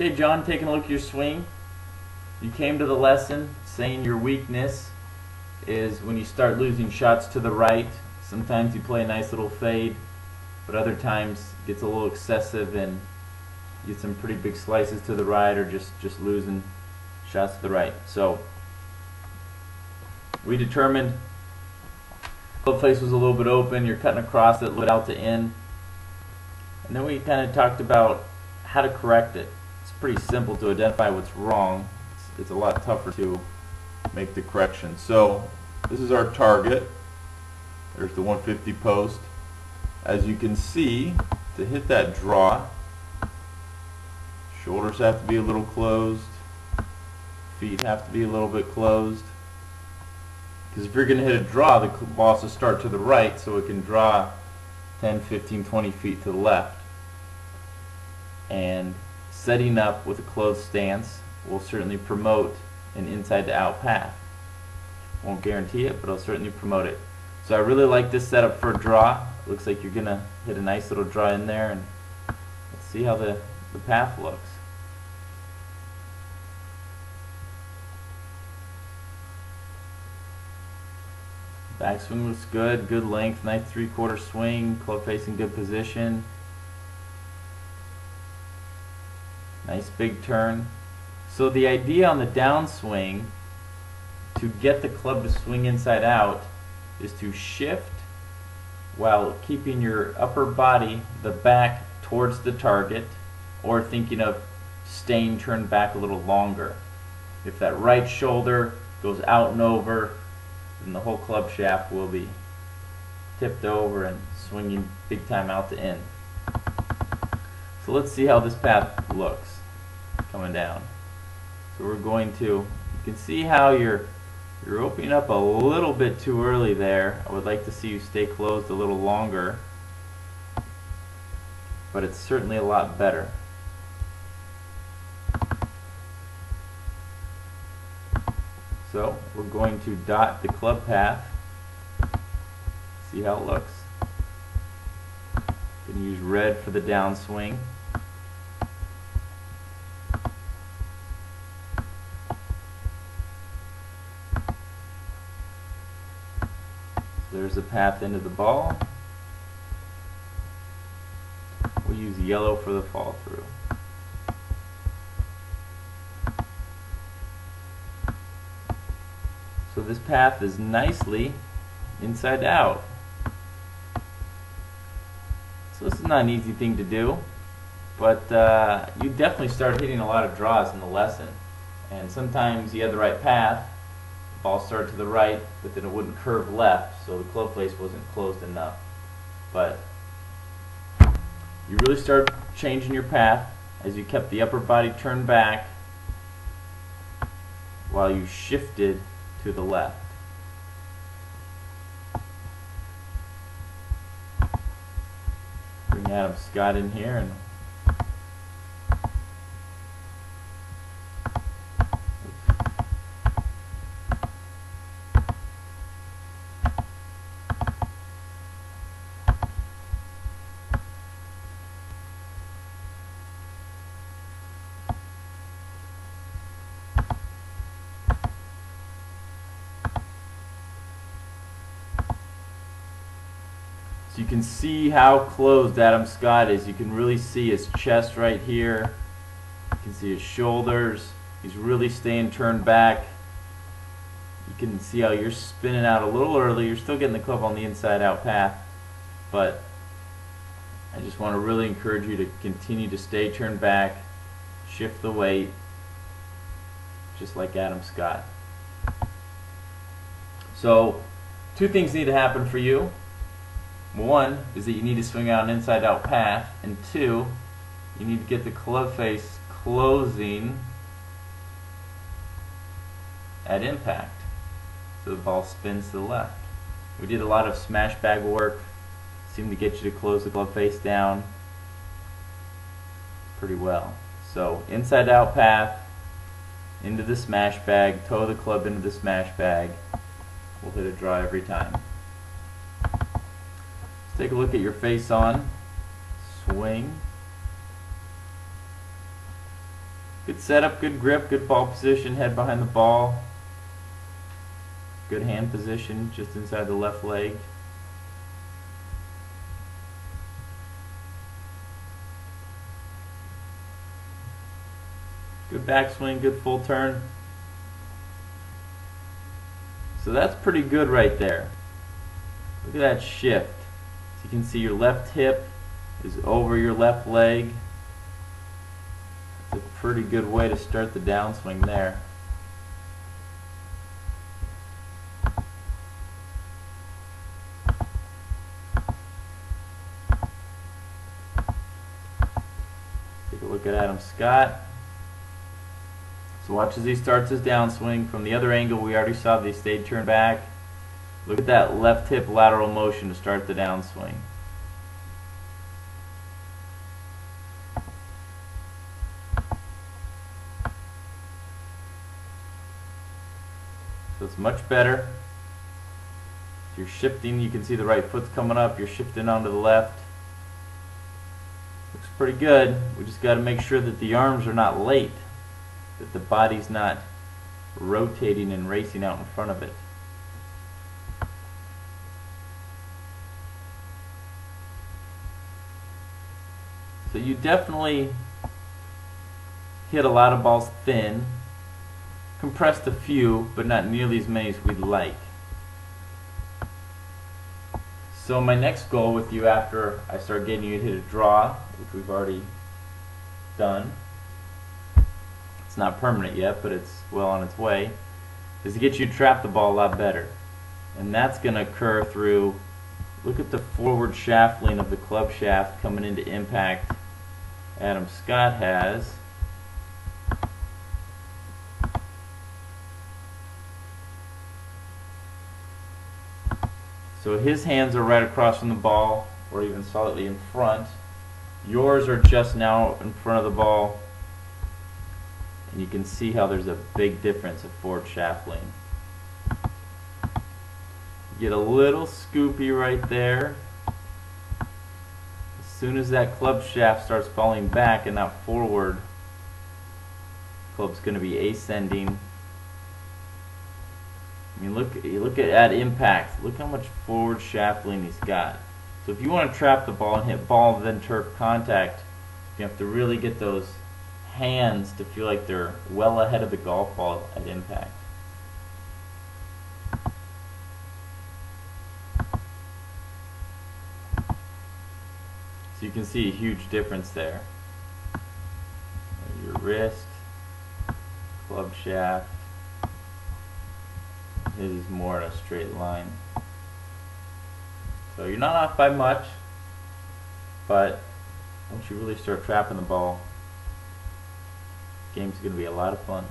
Okay, John, taking a look at your swing. You came to the lesson saying your weakness is when you start losing shots to the right. Sometimes you play a nice little fade, but other times it gets a little excessive and you get some pretty big slices to the right, or just losing shots to the right. So we determined club face was a little bit open, you're cutting across it, a little bit out to in. And then we kind of talked about how to correct it. It's pretty simple to identify what's wrong. It's a lot tougher to make the correction. So this is our target. There's the 150 post. As you can see, to hit that draw, shoulders have to be a little closed, feet have to be a little bit closed. Because if you're going to hit a draw, the ball has to start to the right so it can draw 10, 15, 20 feet to the left. And setting up with a closed stance will certainly promote an inside to out path. Won't guarantee it, but it'll certainly promote it. So I really like this setup for a draw. Looks like you're going to hit a nice little draw in there, and let's see how the path looks. Backswing looks good, good length, nice 3/4 swing, club face in good position. Nice big turn. So the idea on the downswing to get the club to swing inside out is to shift while keeping your upper body, the back, towards the target, or thinking of staying turned back a little longer. If that right shoulder goes out and over, then the whole club shaft will be tipped over and swinging big time out to in. So let's see how this path looks coming down. So we're going to, you can see how you're opening up a little bit too early there. I would like to see you stay closed a little longer, but it's certainly a lot better. So we're going to dot the club path, see how it looks. Going to use red for the downswing. There's a path into the ball. We'll use yellow for the fall through. So this path is nicely inside out. So this is not an easy thing to do, but you definitely start hitting a lot of draws in the lesson. And sometimes you have the right path, ball started to the right, but then it wouldn't curve left, so the club face wasn't closed enough. But you really start changing your path as you kept the upper body turned back while you shifted to the left. Bring Adam Scott in here and you can see how closed Adam Scott is. You can really see his chest right here. You can see his shoulders. He's really staying turned back. You can see how you're spinning out a little early. You're still getting the club on the inside out path, but I just want to really encourage you to continue to stay turned back, shift the weight, just like Adam Scott. So two things need to happen for you. One is that you need to swing out an inside out path, and two, you need to get the club face closing at impact so the ball spins to the left. We did a lot of smash bag work, seemed to get you to close the club face down pretty well. So inside out path into the smash bag, toe the club into the smash bag. We'll hit a draw every time. Take a look at your face on, swing, Good setup, good grip, good ball position, head behind the ball. Good hand position just inside the left leg. Good backswing, good full turn. So that's pretty good right there. Look at that shift. So you can see your left hip is over your left leg. It's a pretty good way to start the downswing there. Take a look at Adam Scott. So watch as he starts his downswing. From the other angle, we already saw that he stayed turned back. Look at that left hip lateral motion to start the downswing. So it's much better. If you're shifting, you can see the right foot's coming up. You're shifting onto the left. Looks pretty good. We just got to make sure that the arms are not late, that the body's not rotating and racing out in front of it. So you definitely hit a lot of balls thin, compressed a few, but not nearly as many as we'd like. So my next goal with you after I start getting you to hit a draw, which we've already done, it's not permanent yet, but it's well on its way, is to get you to trap the ball a lot better. And that's going to occur through, look at the forward shaft lean of the club shaft coming into impact Adam Scott has. So his hands are right across from the ball, or even slightly in front. Yours are just now in front of the ball. And you can see how there's a big difference of forward shaft lean. Get a little scoopy right there. As soon as that club shaft starts falling back and not forward, the club's going to be ascending. I mean, look at impact. Look how much forward shaft lean he's got. So if you want to trap the ball and hit ball then turf contact, you have to really get those hands to feel like they're well ahead of the golf ball at impact. So you can see a huge difference there. Your wrist, club shaft. His is more in a straight line. So you're not off by much, but once you really start trapping the ball, the game's going to be a lot of fun.